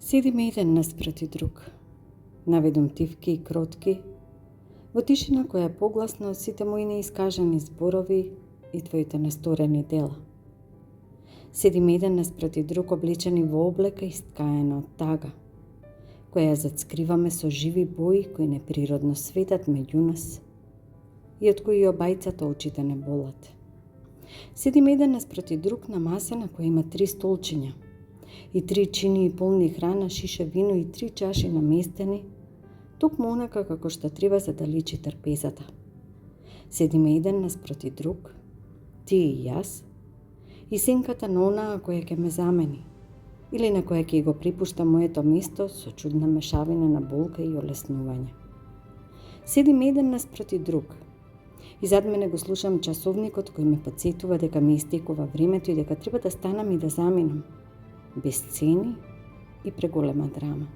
Седиме еден наспроти друг, наведомтивки и кротки, во тишина која е погласна од сите мои неискажани зборови и твоите насторени дела. Седиме еден наспроти друг облечени во облека искаена од тага, која ја зацкриваме со живи бои кои неприродно светат меѓу нас и од кои обајцата очите не болат. Седиме еден наспроти друг на маса на која има 3 столчиња и 3 чинии полни храна, шише вино и 3 чаши наместени, токму онака како што треба за да личи трпезата. Седиме еден наспроти друг, ти и јас, и сенката на онаа која ќе ме замени, или на која ќе го припушта моето место со чудна мешавина на болка и олеснување. Седиме еден наспроти друг, и зад мене го слушам часовникот кој ме потсетува дека ми истекува времето и дека треба да станам и да заминам, без цени и преголема драма.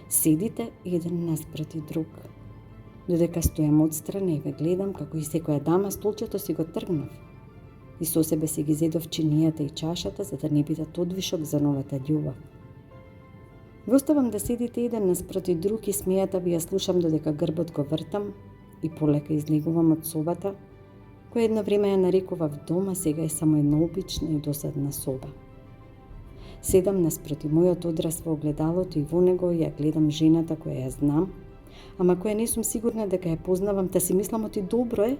Седите еден наспроти друг, додека стојам отстрана и ве гледам како и секоја дама столчето си го тргнав и со себе си ги зедов чинијата и чашата за да не бидат одвишок за новата љубов. Ве оставам да седите еден наспроти друг и смејата ви ја слушам додека грбот го вртам и полека излегувам од собата, која едно време ја нарекував дом, а сега е само една обична и досадна соба. Седам наспроти мојот одраз во огледалото и во него ја гледам жената која ја знам, ама која не сум сигурна дека ја познавам, та си мислам оти добро е,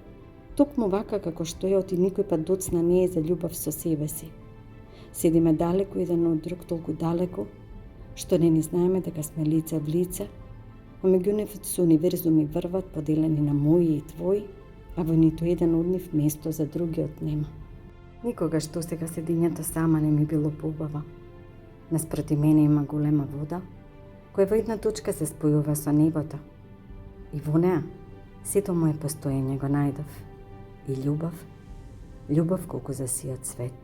токму вака како што е, оти никој пат доцна не е за љубов со себе си. Седиме далеку еден од друг, толку далеку, што не ни знаеме дека сме лице в лице, а меѓу нив со универзуми врват поделени на мои и твои, а во ниту еден од нив место за другиот нема. Никогаш досега седењето сама не ми било поубава. Наспроти мене има голема вода, која во една точка се спојува со небото. И во неа, сето моје постоење го најдов. И љубов колку засијат свет.